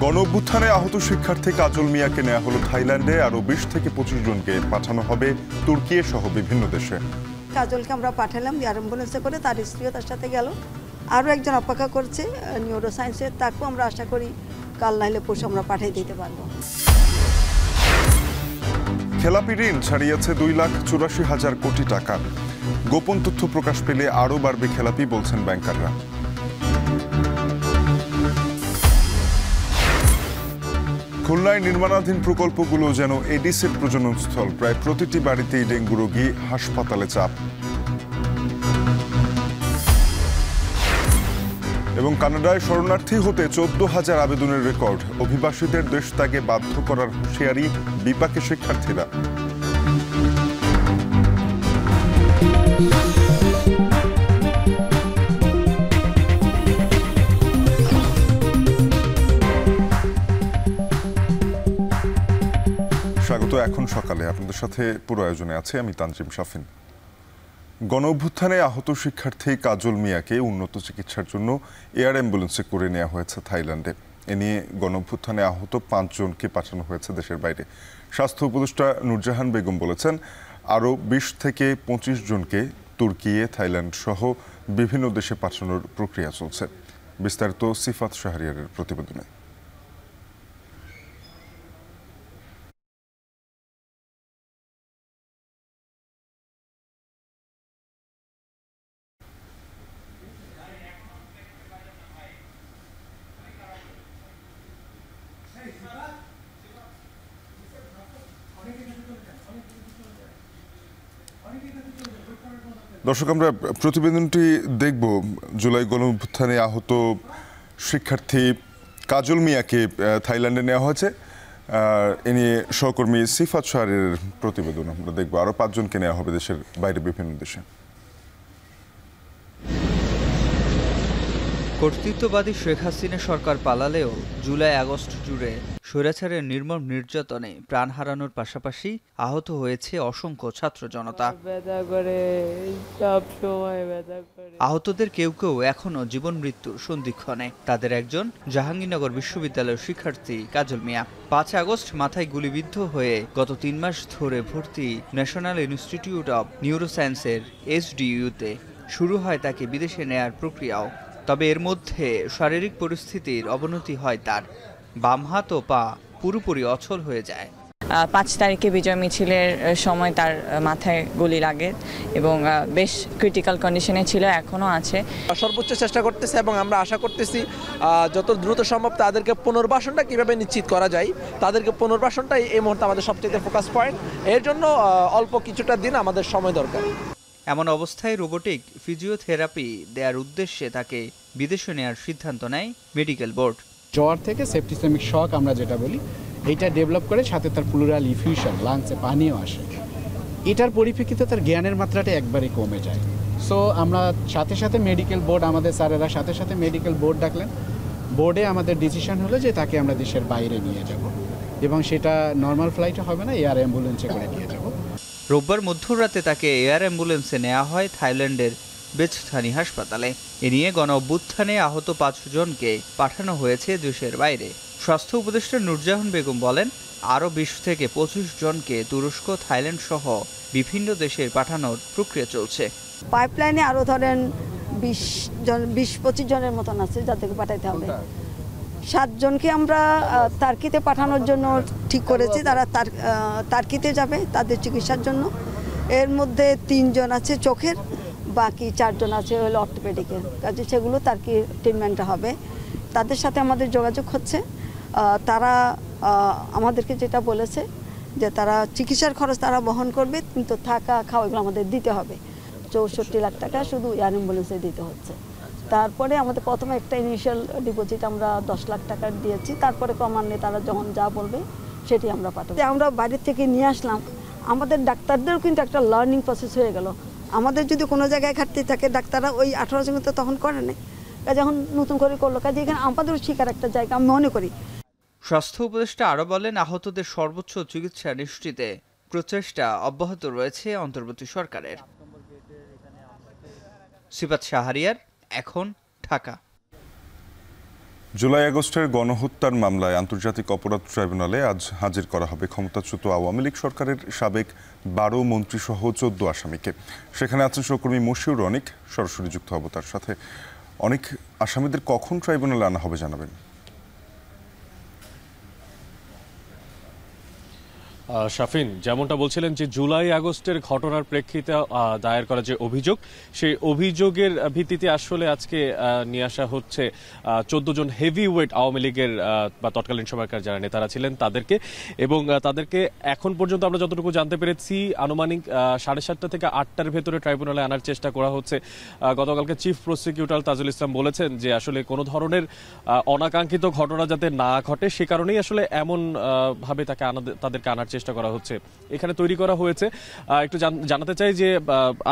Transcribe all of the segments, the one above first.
গণঅভ্যুত্থানে আহত শিক্ষার্থী কাজল মিয়াকে নেওয়া হলো থাইল্যান্ডে, আরো 20 থেকে 25 জনকে পাঠানো হবে তুর্কি সহ বিভিন্ন দেশে। কাজলকে আমরা পাঠালাম এয়ার অ্যাম্বুলেন্সে করে, তার স্ত্রীও তার সাথে গেল। আরও একজন অপেক্ষা করছে নিউরো সায়েন্সের, তাকেও আমরা আশা করি কাল নাহলে পরশু আমরা পাঠিয়ে দিতে পারবো। খেলাপি ঋণ ছাড়িয়েছে 2,84,000 কোটি টাকা। গোপন তথ্য প্রকাশ পেলে আরও বাড়বে খেলাপি, বলছেন ব্যাংকাররা। খুলনায় নির্মাণাধীন প্রকল্পগুলো যেন এডিসের প্রজননস্থল, প্রায় প্রতিটি বাড়িতেই ডেঙ্গু রোগী, হাসপাতালে চাপ। এবং কানাডায় শরণার্থী হতে 14,000 আবেদনের রেকর্ড। অভিবাসীদের দেশ ত্যাগে বাধ্য করার হুঁশিয়ারি বিপাকে শিক্ষার্থীরা। স্বাগত। এখন সকালে আপনাদের সাথে পুরো আয়োজনে আছে আমি তানজিম শাফিন। গণঅভ্যুত্থানে আহত শিক্ষার্থী কাজল মিয়াকে উন্নত চিকিৎসার জন্য এয়ার অ্যাম্বুলেন্সে করে নেওয়া হয়েছে থাইল্যান্ডে। এ নিয়ে গণঅভ্যুত্থানে আহত 5 জনকে পাঠানো হয়েছে দেশের বাইরে। স্বাস্থ্য উপদেষ্টা নুরজাহান বেগম বলেছেন, আরও 20 থেকে 25 জনকে তুর্কি, থাইল্যান্ড সহ বিভিন্ন দেশে পাঠানোর প্রক্রিয়া চলছে। বিস্তারিত সিফাত শাহরিয়ারের প্রতিবেদনে। দর্শক, আমরা প্রতিবেদনটি দেখব। জুলাই গণঅভ্যুত্থানে আহত শিক্ষার্থী কাজল মিয়াকে থাইল্যান্ডে নেওয়া হয়েছে। এ নিয়ে সহকর্মী সিফাত শাহরিয়ারের প্রতিবেদন আমরা দেখব। আরও 5 জনকে নেওয়া হবে দেশের বাইরে বিভিন্ন দেশে। কর্তৃত্ববাদী শেখ হাসিনা সরকার পালালেও জুলাই আগস্ট জুড়ে স্বৈরাচারের নির্মম নির্যাতনে প্রাণ হারানোর পাশাপাশি আহত হয়েছে অসংখ্য ছাত্র জনতা। আহতদের কেউ কেউ এখনো জীবন মৃত্যুর সন্ধিক্ষণে। তাদের একজন জাহাঙ্গীরনগর বিশ্ববিদ্যালয়ের শিক্ষার্থী কাজল মিয়া। 5 আগস্ট মাথায় গুলিবিদ্ধ হয়ে গত 3 মাস ধরে ভর্তি ন্যাশনাল ইনস্টিটিউট অব নিউরোসায়েন্সের SDU-তে। শুরু হয় তাকে বিদেশে নেয়ার প্রক্রিয়াও। তবে এর মধ্যে শারীরিক পরিস্থিতির অবনতি হয় তার। বাম হাত ও পা পুরোপুরি অচল হয়ে যায়। 5 তারিখে বিজয় মিছিলের সময় তার মাথায় গুলি লাগে এবং বেশ ক্রিটিক্যাল কন্ডিশনে ছিল, এখনো আছে। সর্বোচ্চ চেষ্টা করতেছে এবং আমরা আশা করতেছি যত দ্রুত সম্ভব তাদেরকে পুনর্বাসনটা কিভাবে নিশ্চিত করা যায়, তাদেরকে পুনর্বাসনটাই এই মুহূর্তে আমাদের সবচেয়ে ফোকাস পয়েন্ট। এর জন্য অল্প কিছুটা দিন আমাদের সময় দরকার। এমন অবস্থায় রোবোটিক ফিজিওথেরাপি দেওয়ার উদ্দেশ্যে তাকে বিদেশে নেওয়ার সিদ্ধান্ত নেয় মেডিকেল বোর্ড। জ্বর থেকে সেপ্টিসেমিক শক আমরা যেটা বলি, এইটা ডেভেলপ করে, সাথে তার প্লুরাল ইফিউশন, লাংসে পানিও আসে। এটার পরিপ্রেক্ষিতে তার জ্ঞানের মাত্রাটা একবারই কমে যায়। সো আমরা সাথে সাথে মেডিকেল বোর্ড, আমাদের স্যারেরা সাথে সাথে মেডিকেল বোর্ড ডাকলেন। বোর্ডে আমাদের ডিসিশন হলো যে তাকে আমরা দেশের বাইরে নিয়ে যাব, এবং সেটা নর্মাল ফ্লাইটে হবে না, এয়ার অ্যাম্বুলেন্সে করে নিয়ে যাব। রোববার মধ্যরাতে তাকে এয়ার অ্যাম্বুলেন্সে নেওয়া হয় থাইল্যান্ডের বেচথানি হাসপাতালে। এ নিয়ে গণঅভ্যুত্থানে আহত 5 জনকে পাঠানো হয়েছে দেশের বাইরে। স্বাস্থ্য উপদেষ্টা নুরজাহান বেগম বলেন, আরও 20 থেকে 25 জনকে তুরস্ক, থাইল্যান্ড সহ বিভিন্ন দেশে পাঠানোর প্রক্রিয়া চলছে। পাইপলাইনে আরও ধরেন 20-25 জনের মতন আছে যাদেরকে পাঠাইতে হবে। 7 জনকে আমরা তার্কিতে পাঠানোর জন্য ঠিক করেছি, তারা তার্কিতে যাবে তাদের চিকিৎসার জন্য। এর মধ্যে 3 জন আছে চোখের, বাকি 4 জন আছে হলো অর্থোপেডিকের কাজে, সেগুলো তার্কি ট্রিটমেন্টটা হবে। তাদের সাথে আমাদের যোগাযোগ হচ্ছে। তারা আমাদেরকে যেটা বলেছে যে তারা চিকিৎসার খরচ তারা বহন করবে, কিন্তু থাকা খাওয়া এগুলো আমাদের দিতে হবে। 64 লাখ টাকা শুধু এয়ার অ্যাম্বুলেন্সে দিতে হচ্ছে। তারপরে আমাদের প্রথমে একটা ইনিশিয়াল ডিপোজিট আমরা 10 লাখ টাকা দিয়েছি, তারপরে ক্রমান্বয়ে তারা যখন যা বলবে সেটি আমরা পাঠাবো। আমরা বাইরের থেকে নিয়ে আসলাম, আমাদের ডাক্তারদেরও কিন্তু একটা লার্নিং প্রসেস হয়ে গেল। আমাদের যদি কোনো জায়গায় ঘাটতি থাকে, ডাক্তাররা ওই 18 জন তো তখন করে নেই, যখন নতুন করে করলো কাজে এখানে আমাদেরও শিকার একটা জায়গা আমি মনে করি। স্বাস্থ্য উপদেষ্টা আরও বলেন, আহতদের সর্বোচ্চ চিকিৎসা নিশ্চিতে প্রচেষ্টা অব্যাহত রয়েছে অন্তর্বর্তী সরকারের। সিফাত শাহরিয়ার, এখন, ঢাকা। জুলাই আগস্টের গণহত্যার মামলায় আন্তর্জাতিক অপরাধ ট্রাইব্যুনালে আজ হাজির করা হবে ক্ষমতাচ্যুত আওয়ামী লীগ সরকারের সাবেক 12 মন্ত্রীসহ 14 আসামিকে। সেখানে আছেন সহকর্মী মশিউর অনিক, সরাসরি যুক্ত হব তার সাথে। অনেক আসামিদের কখন ট্রাইব্যুনালে আনা হবে জানাবেন? শাফিন, যেমনটা বলছিলেন যে জুলাই আগস্টের ঘটনার প্রেক্ষিতে দায়ের করা যে অভিযোগ, সেই অভিযোগের ভিত্তিতে আসলে আজকে নিয়ে আসা হচ্ছে 14 জন হেভি ওয়েট আওয়ামী লীগের বা তৎকালীন সময়কার যারা নেতারা ছিলেন তাদেরকে। এবং তাদেরকে এখন পর্যন্ত আমরা যতটুকু জানতে পেরেছি আনুমানিক 7:30 থেকে 8টার ভেতরে ট্রাইব্যুনালে আনার চেষ্টা করা হচ্ছে। গতকালকে চিফ প্রসিকিউটর তাজুল ইসলাম বলেছেন যে আসলে কোনো ধরনের অনাকাঙ্ক্ষিত ঘটনা যাতে না ঘটে সে কারণেই আসলে এমন ভাবে তাদেরকে আনার চেষ্টা করা হচ্ছে, এখানে তৈরি করা হয়েছে। একটু জানাতে চাই যে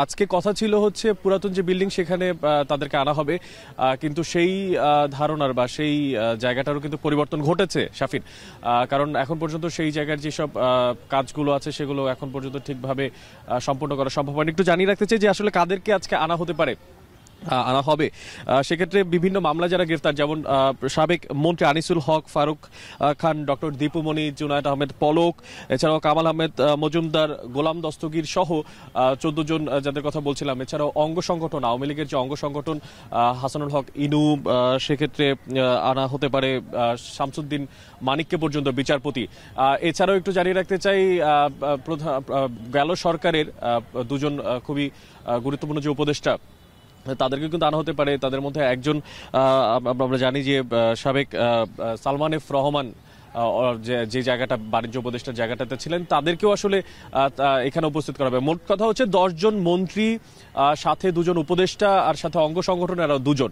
আজকে কথা ছিল হচ্ছে পুরাতন যে বিল্ডিং সেখানে তাদেরকে আনা হবে, কিন্তু সেই ধারণার বা সেই জায়গাটারও কিন্তু পরিবর্তন ঘটেছে শাফিন, কারণ এখন পর্যন্ত সেই জায়গার যেসব কাজগুলো আছে সেগুলো এখন পর্যন্ত ঠিকভাবে সম্পন্ন করা সম্ভব হয়নি। একটু জানিয়ে রাখতে চাই যে আসলে কাদেরকে আজকে আনা হতে পারে, আনা হবে। সেক্ষেত্রে বিভিন্ন মামলা যারা গ্রেফতার, যেমন সাবেক মন্ত্রী আনিসুল হক, ফারুক খান, ডক্টর দীপুমণি, জুনায়েদ আহমেদ পলক, এছাড়াও কামাল আহমেদ মজুমদার, গোলাম দস্তগীর সহ 14 জন যাদের কথা বলছিলাম। এছাড়াও অঙ্গ সংগঠন, আওয়ামী লীগের যে অঙ্গ সংগঠন হাসানুল হক ইনু, সেক্ষেত্রে আনা হতে পারে শামসুদ্দিন মানিককে পর্যন্ত বিচারপতি। এছাড়াও একটু জানিয়ে রাখতে চাই গেল সরকারের 2 জন খুবই গুরুত্বপূর্ণ যে উপদেষ্টা তাদেরকে কিন্তু আনা হতে পারে। তাদের মধ্যে একজন আমরা জানি যে সাবেক সালমান এফ রহমান যে জায়গাটা বাণিজ্য উপদেষ্টার জায়গাটাতে ছিলেন, তাদেরকেও আসলে এখানে উপস্থিত করা হবে। মোট কথা হচ্ছে 10 জন মন্ত্রী, সাথে 2 জন উপদেষ্টা, আর সাথে অঙ্গ সংগঠনের আরো 2 জন,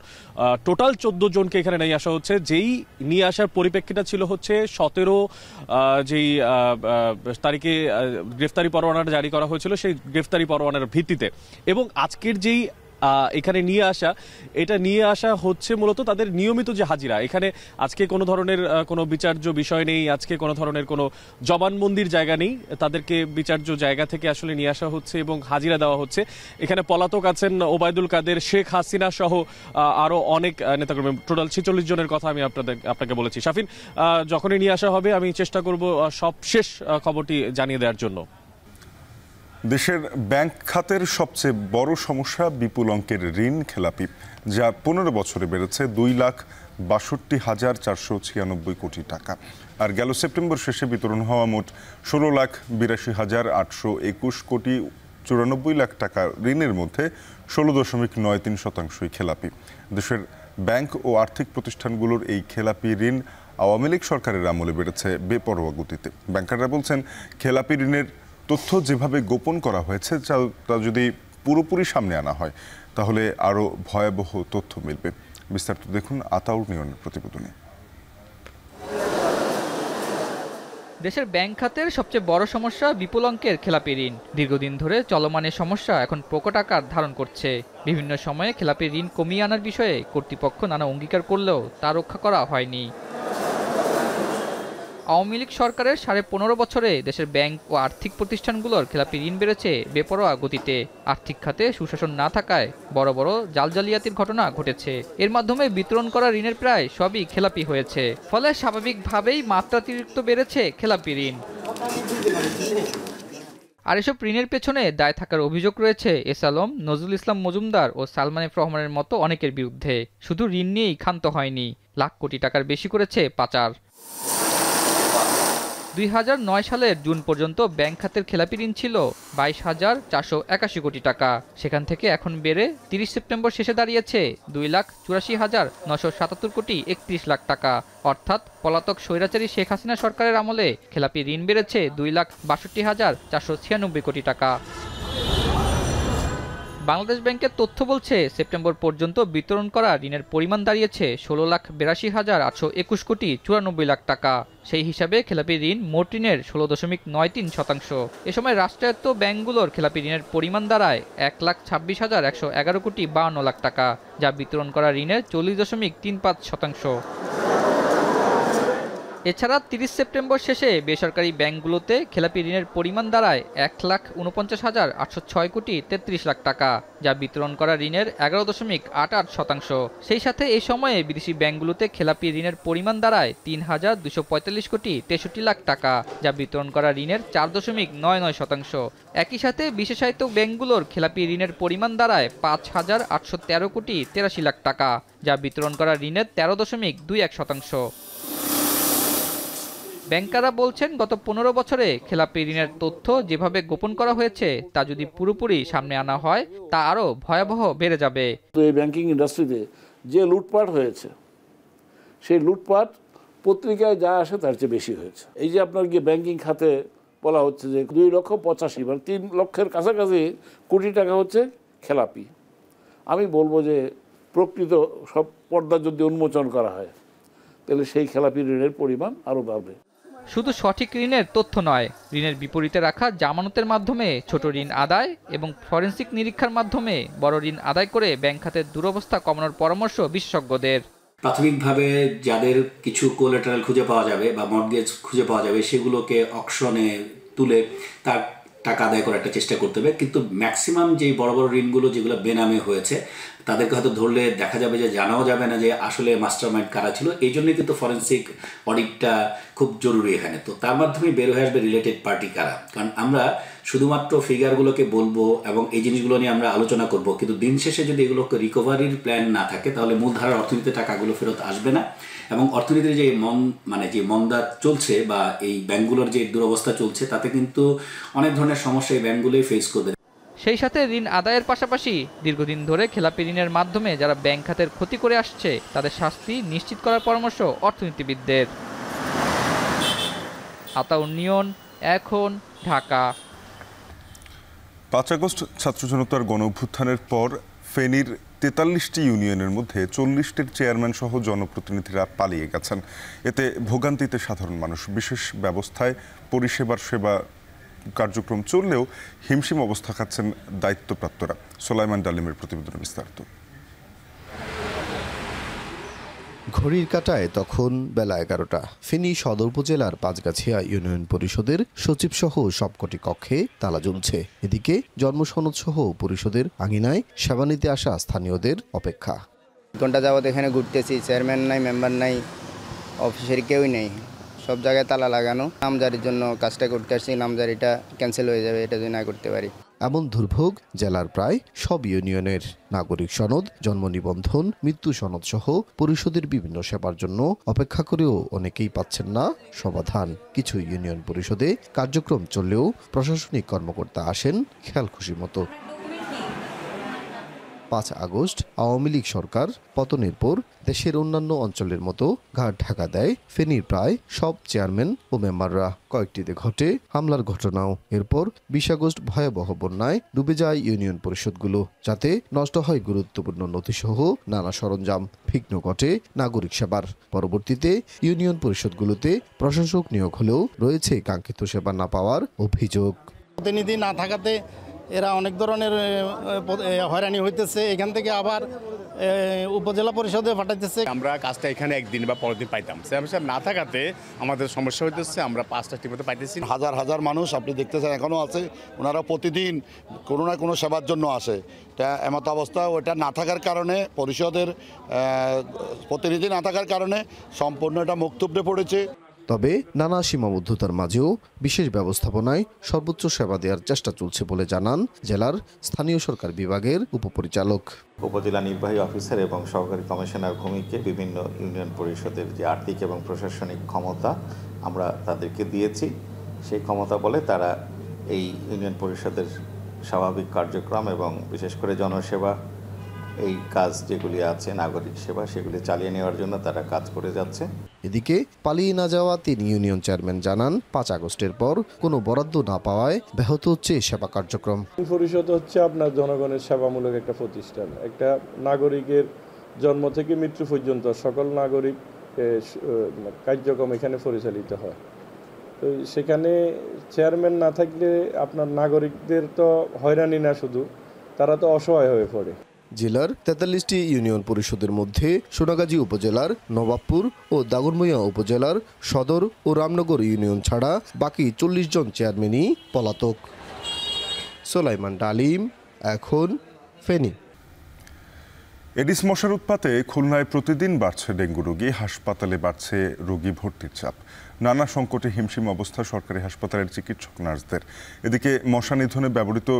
টোটাল 14 জনকে এখানে নিয়ে আসা হচ্ছে। যেই নিয়ে আসার পরিপ্রেক্ষিতটা ছিল হচ্ছে 17 যেই তারিখে গ্রেফতারি পরোয়ানা জারি করা হয়েছিল সেই গ্রেফতারি পরোয়ানার ভিত্তিতে। এবং আজকের যেই এখানে নিয়ে আসা হচ্ছে মূলত তাদের নিয়মিত যে হাজিরা। এখানে আজকে কোনো ধরনের কোনো বিচার্য বিষয় নেই, আজকে কোনো ধরনের কোনো জবানবন্দির জায়গা নেই, তাদেরকে বিচার্য জায়গা থেকে আসলে নিয়ে আসা হচ্ছে এবং হাজিরা দেওয়া হচ্ছে। এখানে পলাতক আছেন ওবায়দুল কাদের, শেখ হাসিনা সহ আরো অনেক নেতাকর্মী, টোটাল 46 জনের কথা আমি আপনাকে বলেছি। শাফিন, যখনই নিয়ে আসা হবে আমি চেষ্টা করব সবশেষ খবরটি জানিয়ে দেওয়ার জন্য। দেশের ব্যাংক খাতের সবচেয়ে বড় সমস্যা বিপুল অঙ্কের ঋণ খেলাপি, যা 15 বছরে বেড়েছে 2,62,496 কোটি টাকা। আর গেল সেপ্টেম্বর শেষে বিতরণ হওয়া মোট 16,82,821 কোটি 94 লাখ টাকা ঋণের মধ্যে 16.93% খেলাপি। দেশের ব্যাংক ও আর্থিক প্রতিষ্ঠানগুলোর এই খেলাপি ঋণ আওয়ামী লীগ সরকারের আমলে বেড়েছে বেপরোয়া গতিতে। ব্যাংকাররা বলছেন, খেলাপি ঋণের তথ্য যেভাবে গোপন করা হয়েছে তা যদি পুরোপুরি সামনে আনা হয় তাহলে আরও ভয়াবহ তথ্য মিলবে। বিস্তারিত দেখুন আতাউর নিয়নের প্রতিবেদনে। দেশের ব্যাংক খাতের সবচেয়ে বড় সমস্যা বিপুল অঙ্কের খেলাপি ঋণ। দীর্ঘদিন ধরে চলমান এই সমস্যা এখন প্রকট আকার ধারণ করছে। বিভিন্ন সময়ে খেলাপি ঋণ কমিয়ে আনার বিষয়ে কর্তৃপক্ষ নানা অঙ্গীকার করলেও তা রক্ষা করা হয়নি। আওয়ামী লীগ সরকারের 15.5 বছরে দেশের ব্যাংক ও আর্থিক প্রতিষ্ঠানগুলোর খেলাপি ঋণ বেড়েছে বেপরোয়া গতিতে। আর্থিক খাতে সুশাসন না থাকায় বড় বড় জালজালিয়াতির ঘটনা ঘটেছে। এর মাধ্যমে বিতরণ করা ঋণের প্রায় সবই খেলাপি হয়েছে। ফলে স্বাভাবিকভাবেই মাত্রাতিরিক্ত বেড়েছে খেলাপি ঋণ। আর এসব ঋণের পেছনে দায় থাকার অভিযোগ রয়েছে এস আলম, নজরুল ইসলাম মজুমদার ও সালমান এফ রহমানের মতো অনেকের বিরুদ্ধে। শুধু ঋণ নিয়েই ক্ষান্ত হয়নি, লাখ কোটি টাকার বেশি করেছে পাচার। 2009 সালের জুন পর্যন্ত ব্যাংক খাতের খেলাপি ঋণ ছিল 22,481 কোটি টাকা। সেখান থেকে এখন বেড়ে 30 সেপ্টেম্বর শেষে দাঁড়িয়েছে 2,84,977 কোটি 31 লাখ টাকা। অর্থাৎ পলাতক স্বৈরাচারী শেখ হাসিনা সরকারের আমলে খেলাপি ঋণ বেড়েছে 2,62,496 কোটি টাকা। বাংলাদেশ ব্যাংকের তথ্য বলছে, সেপ্টেম্বর পর্যন্ত বিতরণ করা ঋণের পরিমাণ দাঁড়িয়েছে 16,82,821 কোটি 94 লাখ টাকা। সেই হিসাবে খেলাপি ঋণ মোট ঋণের 16.93%। এ সময় রাষ্ট্রায়ত্ত ব্যাংকগুলোর খেলাপি ঋণের পরিমাণ দাঁড়ায় 1,26,111 কোটি 52 লাখ টাকা, যা বিতরণ করা ঋণের 40.35%। এছাড়া 30 সেপ্টেম্বর শেষে বেসরকারি ব্যাংকগুলোতে খেলাপি ঋণের পরিমাণ দাঁড়ায় 1,49,806 কোটি 33 লাখ টাকা, যা বিতরণ করা ঋণের 11.88%। সেই সাথে এই সময়ে বিদেশি ব্যাংকগুলোতে খেলাপি ঋণের পরিমাণ দাঁড়ায় 3,245 কোটি 63 লাখ টাকা, যা বিতরণ করা ঋণের 4.99%। একই সাথে বিশেষায়িত ব্যাংকগুলোর খেলাপি ঋণের পরিমাণ দাঁড়ায় 5,813 কোটি 83 লাখ টাকা, যা বিতরণ করা ঋণের 13.21%। ব্যাংকাররা বলছেন, গত 15 বছরে খেলাপি ঋণের তথ্য যেভাবে গোপন করা হয়েছে তা যদি পুরোপুরি সামনে আনা হয় তা আরও ভয়াবহ বেড়ে যাবে। এই ব্যাংকিং ইন্ডাস্ট্রিতে যে লুটপাট হয়েছে, সেই লুটপাট পত্রিকায় যা আসে তার চেয়ে বেশি হয়েছে। এই যে আপনার গিয়ে ব্যাংকিং খাতে বলা হচ্ছে যে 2,85,000 মানে 3 লক্ষের কাছাকাছি কোটি টাকা হচ্ছে খেলাপি। আমি বলবো যে প্রকৃত সব পর্দা যদি উন্মোচন করা হয় তাহলে সেই খেলাপি ঋণের পরিমাণ আরও বাড়বে। শুধু সঠিক ঋণের তথ্য নয়, ঋণের বিপরীতে রাখা জামানতের মাধ্যমে ছোট ঋণ আদায় এবং ফরেনসিক নিরীক্ষার মাধ্যমে বড় ঋণ আদায় করে ব্যাংক খাতের দুরবস্থা কমানোর পরামর্শ বিশেষজ্ঞদের। প্রাথমিকভাবে যাদের কিছু কোলাটেরাল খুঁজে পাওয়া যাবে বা মর্টগেজ খুঁজে পাওয়া যাবে সেগুলোকে অকশনে তুলে তার টাকা আদায় করার একটা চেষ্টা করতে হবে, কিন্তু ম্যাক্সিমাম যে বড় বড় ঋণগুলো যেগুলো বেনামে হয়েছে তাদেরকে হয়তো ধরলে দেখা যাবে যে জানাও যাবে না যে আসলে মাস্টারমাইন্ড কারা ছিল। এই জন্যই কিন্তু ফরেনসিক অডিটটা খুব জরুরি এখানে। তো তার মাধ্যমে বের হয়ে আসবে রিলেটেড পার্টি কারা, কারণ আমরা শুধুমাত্র ফিগারগুলোকে বলবো এবং এই জিনিসগুলো নিয়ে আমরা আলোচনা করব, কিন্তু দিন শেষে যদি এগুলোকে রিকভারির প্ল্যান না থাকে তাহলে মূলধারার অর্থনীতিতে টাকাগুলো ফেরত আসবে না এবং অর্থনীতির যে যে মন্দা চলছে বা এই ব্যাংকগুলোর যে দুরবস্থা চলছে তাতে কিন্তু অনেক ধরনের সমস্যা এই ব্যাংকগুলোই ফেস করবে। সেই সাথে ঋণ আদায়ের পাশাপাশি দীর্ঘদিন ধরে খেলাপি ঋণের মাধ্যমে যারা ব্যাংক খাতের ক্ষতি করে আসছে তাদের শাস্তি নিশ্চিত করার পরামর্শ অর্থনীতিবিদদের। আতাউর নিয়ন, এখন, ঢাকা। 5 আগস্ট ছাত্র জনতার গণ অভ্যুত্থানের পর ফেনীর 43টি ইউনিয়নের মধ্যে 40টির চেয়ারম্যান সহ জনপ্রতিনিধিরা পালিয়ে গেছেন। এতে ভোগান্তিতে সাধারণ মানুষ। বিশেষ ব্যবস্থায় পরিষেবার সেবা কার্যক্রম চললেও হিমশিম অবস্থা খাচ্ছেন দায়িত্বপ্রাপ্তরা। সোলাইমান ডালিমের প্রতিবেদনে বিস্তারিত। ঘড়ির কাঁটায় তখন বেলা 11টা। ফেনী সদর উপজেলার পাঁচগাছিয়া ইউনিয়ন পরিষদের সচিব সহ সবকটি কক্ষে তালা ঝুলছে। এদিকে জন্মসনদ সহ পরিষদের আঙিনায় সেবা নিতে আসা স্থানীয়দের অপেক্ষা। ঘন্টা যাবত এখানে ঘুরতেছি, চেয়ারম্যান নাই, মেম্বার নাই, অফিসের কেউই নেই, সব জায়গায় তালা লাগানো। নামজারির জন্য কাজটা করতে আসছি, নামজারিটা ক্যান্সেল হয়ে যাবে, এটা যদি না করতে পারি। এমন দুর্ভোগ জেলার প্রায় সব ইউনিয়নের। নাগরিক সনদ, জন্ম নিবন্ধন, মৃত্যু সনদ সহ পরিষদের বিভিন্ন সেবার জন্য অপেক্ষা করেও অনেকেই পাচ্ছেন না সমাধান। কিছু ইউনিয়ন পরিষদে কার্যক্রম চললেও প্রশাসনিক কর্মকর্তা আসেন খেয়াল খুশি মতো। 5 আগস্ট আওয়ামী লীগ সরকার পতনের পর দেশের অন্যান্য অঞ্চলের মতো ঘাট ঢাকা দেয় ফেনীর প্রায় সব চেয়ারম্যান ও মেম্বাররা। কয়েকটিতে ঘটে হামলার ঘটনাও। এরপর 20 আগস্ট ভয়াবহ বন্যায় ডুবে যায় ইউনিয়ন পরিষদগুলো, যাতে নষ্ট হয় গুরুত্বপূর্ণ নথিসহ নানা সরঞ্জাম। বিঘ্ন ঘটে নাগরিক সেবার। পরবর্তীতে ইউনিয়ন পরিষদগুলোতে প্রশাসক নিয়োগ হলেও রয়েছে কাঙ্ক্ষিত সেবা না পাওয়ার অভিযোগ। প্রতিনিধি না থাকাতে এরা অনেক ধরনের হয়রানি হইতেছে। এখান থেকে আবার উপজেলা পরিষদে পাঠাইতেছে। আমরা কাজটা এখানে একদিন বা পরের দিন পাইতাম, সেটা না থাকাতে আমাদের সমস্যা হইতেছে। আমরা 5টা ঠিকমতো পাইতেছি। হাজার হাজার মানুষ আপনি দেখতেছেন এখনও আছে, ওনারা প্রতিদিন কোনো না কোনো সেবার জন্য আসে। এমত অবস্থা ওটা না থাকার কারণে, পরিষদের প্রতিনিধি না থাকার কারণে সম্পূর্ণ এটা মুক্তব্যে পড়েছে। তবে নানা সীমাবদ্ধতার মাঝেও বিশেষ ব্যবস্থাপনায় সর্বোচ্চ সেবা দেওয়ার চেষ্টা চলছে বলে জানান জেলার স্থানীয় সরকার বিভাগের উপপরিচালক। উপজেলা নির্বাহী অফিসার এবং সহকারী কমিশনার ভূমিকে বিভিন্ন ইউনিয়ন পরিষদের যে আর্থিক এবং প্রশাসনিক ক্ষমতা আমরা তাদেরকে দিয়েছি। সেই ক্ষমতা বলে তারা এই ইউনিয়ন পরিষদের স্বাভাবিক কার্যক্রম এবং বিশেষ করে জনসেবা, এই কাজ যেগুলি আছে নাগরিক সেবা, সেগুলি চালিয়ে নেওয়ার জন্য তারা কাজ করে যাচ্ছে। এদিকে পালিয়ে না যাওয়া 3 ইউনিয়ন চেয়ারম্যান জানান 5 আগস্টের পর কোনো বরাদ্দ না পাওয়ায় ব্যাহত হচ্ছে সেবা কার্যক্রম। পরিষদ হচ্ছে আপনার জনগণের সেবামূলক একটা প্রতিষ্ঠান। একটা নাগরিকের জন্ম থেকে মৃত্যু পর্যন্ত সকল নাগরিক কার্যক্রম এখানে পরিচালিত হয়। তো সেখানে চেয়ারম্যান না থাকলে আপনার নাগরিকদের তো হয়রানি না, শুধু তারা তো অসহায় হয়ে পড়ে। জেলার ৪৩টি ইউনিয়ন পরিষদের মধ্যে সোনাগাজী উপজেলার নবাবপুর ও দাগনভূঞা উপজেলার সদর ও রামনগর ইউনিয়ন ছাড়া বাকি ৪০ জন চেয়ারম্যানই পলাতক। সোলাইমান ডালিম, এখন ফেনী। এডিস মশার উৎপাতে খুলনায় প্রতিদিন বাড়ছে ডেঙ্গু রোগী, হাসপাতালে বাড়ছে রোগী ভর্তির চাপ। নানা সংকটে হিমশিম অবস্থা সরকারি হাসপাতালের চিকিৎসক নার্সদের। এদিকে মশা নিধনে ব্যবহৃত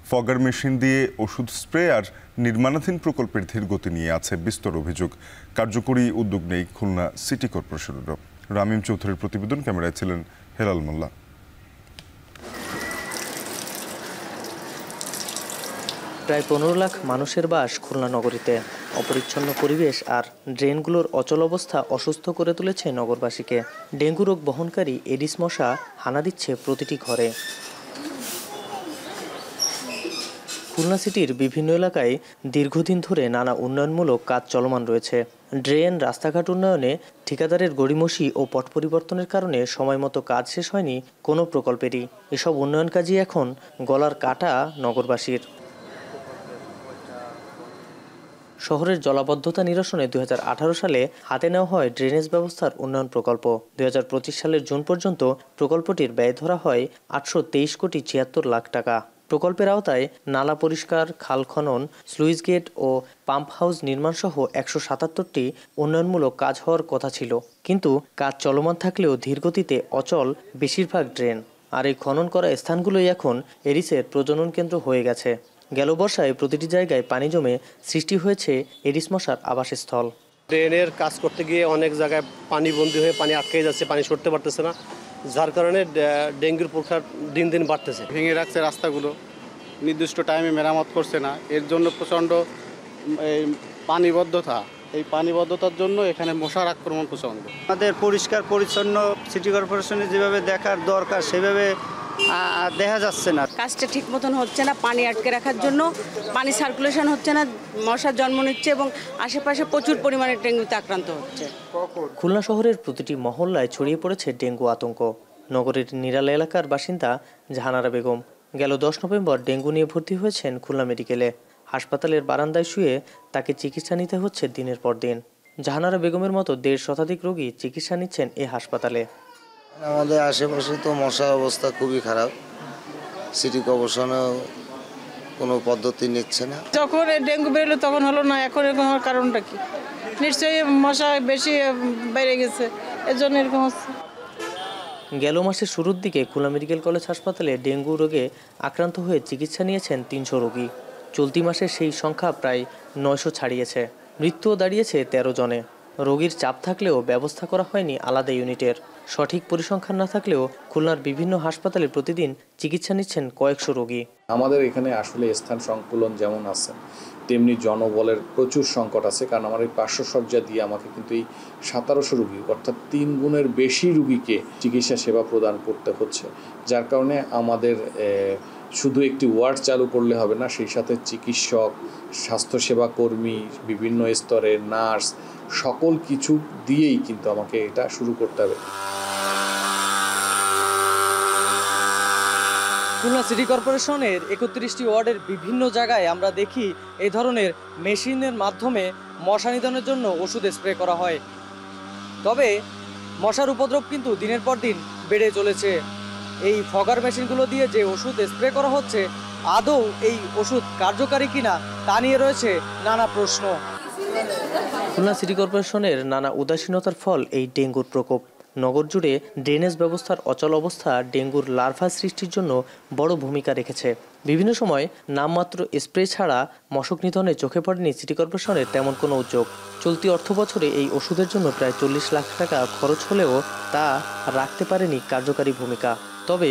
ফগার মেশিন দিয়ে ওষুধ স্প্রে আর নির্মাণাধীন প্রকল্পের ধীর গতি নিয়ে আছে বিস্তর অভিযোগ। কার্যকরী উদ্যোগ নেই খুলনা সিটি কর্পোরেশনেরও। রামিম চৌধুরীর প্রতিবেদন, ক্যামেরায় ছিলেন হেলাল মোল্লা। প্রায় 15 লাখ মানুষের বাস খুলনা নগরীতে। অপরিচ্ছন্ন পরিবেশ আর ড্রেনগুলোর অচল অবস্থা অসুস্থ করে তুলেছে নগরবাসীকে। ডেঙ্গু রোগ বহনকারী এডিস মশা হানা দিচ্ছে প্রতিটি ঘরে। খুলনা সিটির বিভিন্ন এলাকায় দীর্ঘদিন ধরে নানা উন্নয়নমূলক কাজ চলমান রয়েছে। ড্রেন, রাস্তাঘাট উন্নয়নে ঠিকাদারের গড়িমসি ও পট পরিবর্তনের কারণে সময়মতো কাজ শেষ হয়নি কোনো প্রকল্পেরই। এসব উন্নয়ন কাজই এখন গলার কাটা নগরবাসীর। শহরের জলাবদ্ধতা নিরসনে 2018 সালে হাতে নেওয়া হয় ড্রেনেজ ব্যবস্থার উন্নয়ন প্রকল্প। 2025 সালের জুন পর্যন্ত প্রকল্পটির ব্যয় ধরা হয় 823 কোটি 76 লাখ টাকা। প্রকল্পের আওতায় নালা পরিষ্কার, খাল খনন, স্লুইস গেট ও পাম্প হাউস নির্মাণ সহ 177টি উন্নয়নমূলক কাজ হওয়ার কথা ছিল। কিন্তু কাজ চলমান থাকলেও ধীরগতিতে অচল বেশিরভাগ ড্রেন। আর এই খনন করা স্থানগুলোই এখন এডিসের প্রজনন কেন্দ্র হয়ে গেছে। গেল বর্ষায় প্রতিটি জায়গায় পানি জমে সৃষ্টি হয়েছে এডিস মশার আবাসস্থল। ড্রেনের কাজ করতে গিয়ে অনেক জায়গায় পানি বন্দী হয়ে পানি আটকে যাচ্ছে, পানি সরতে পারতেছে না, যার কারণে ডেঙ্গুর প্রসার দিন দিন বাড়তেছে। ভেঙে রাখছে রাস্তাগুলো, নির্দিষ্ট টাইমে মেরামত করছে না, এর জন্য প্রচণ্ড পানিবদ্ধতা। এই পানিবদ্ধতার জন্য এখানে মশার আক্রমণ প্রচণ্ড। আমাদের পরিষ্কার পরিচ্ছন্ন সিটি কর্পোরেশনে যেভাবে দেখার দরকার সেভাবে দেখা যাচ্ছে না। কাজটা ঠিক মতন হচ্ছে না, পানি আটকে রাখার জন্য পানি সার্কুলেশন হচ্ছে না, মশার জন্ম নিচ্ছে এবং আশেপাশে প্রচুর পরিমাণে ডেঙ্গুতে আক্রান্ত হচ্ছে। খুলনা শহরের প্রতিটি মহল্লায় ছড়িয়ে পড়েছে ডেঙ্গু আতঙ্ক। নগরের নিরালা এলাকার বাসিন্দা জাহানারা বেগম গেল 10 নভেম্বর ডেঙ্গু নিয়ে ভর্তি হয়েছেন খুলনা মেডিকেলে। হাসপাতালের বারান্দায় শুয়ে তাকে চিকিৎসা নিতে হচ্ছে দিনের পর দিন। জাহানারা বেগমের মতো 1.5 শতাধিক রোগী চিকিৎসা নিচ্ছেন এই হাসপাতালে। আমাদের আশেপাশে তো মশার অবস্থা খুবই খারাপ, সিটি কর্পোরেশনও কোনো পদ্ধতি নিচ্ছে না। যখন ডেঙ্গু বেরোলো তখন হলো না, এখন এরকম হওয়ার কারণটা কি? নিশ্চয়ই মশা বেশি বেড়ে গেছে, এর জন্য এরকম হচ্ছে। গেল মাসের শুরুর দিকে খুলনা মেডিকেল কলেজ হাসপাতালে ডেঙ্গু রোগে আক্রান্ত হয়ে চিকিৎসা নিয়েছেন 300 রোগী। চলতি মাসে সেই সংখ্যা প্রায় 900 ছাড়িয়েছে। মৃত্যুও দাঁড়িয়েছে 13 জনে। রোগীর চাপ থাকলেও ব্যবস্থা করা হয়নি আলাদা ইউনিটের। সঠিক পরিসংখ্যান না থাকলেও খুলনার বিভিন্ন হাসপাতালে প্রতিদিন চিকিৎসা নিচ্ছেন কয়েকশো রোগী। আমাদের এখানে আসলে স্থান সংকুলন যেমন আছে তেমনি জনবলের প্রচুর সংকট আছে, কারণ আমার এই 500 শয্যা দিয়ে আমাকে কিন্তু এই 1700 রোগী অর্থাৎ 3 গুণের বেশি রোগীকে চিকিৎসা সেবা প্রদান করতে হচ্ছে। যার কারণে আমাদের শুধু একটি ওয়ার্ড চালু করলে হবে না, সেই সাথে চিকিৎসক, স্বাস্থ্যসেবা কর্মী, বিভিন্ন স্তরের নার্স, সকল কিছু দিয়েই কিন্তু আমাকে এটা শুরু করতে হবে। খুলনা সিটি কর্পোরেশনের 31টি ওয়ার্ডের বিভিন্ন জায়গায় আমরা দেখি এই ধরনের মেশিনের মাধ্যমে মশা নিধনের জন্য ওষুধ স্প্রে করা হয়। তবে মশার উপদ্রব কিন্তু দিনের পর দিন বেড়ে চলেছে। এই ফগার মেশিনগুলো দিয়ে যে ওষুধ স্প্রে করা হচ্ছে, আদৌ এই ওষুধ কার্যকারী কিনা তা নিয়ে রয়েছে নানা প্রশ্ন। খুলনা সিটি কর্পোরেশনের নানা উদাসীনতার ফল এই ডেঙ্গুর প্রকোপ। নগর জুড়ে ড্রেনেজ ব্যবস্থার অচল অবস্থা ডেঙ্গুর লার্ভা সৃষ্টির জন্য বড় ভূমিকা রেখেছে। বিভিন্ন সময় নামমাত্র স্প্রে ছাড়া মশক নিধনে চোখে পড়েনি সিটি কর্পোরেশনের তেমন কোনো উদ্যোগ। চলতি অর্থবছরে এই ওষুধের জন্য প্রায় 40 লাখ টাকা খরচ হলেও তা রাখতে পারেনি কার্যকারী ভূমিকা। তবে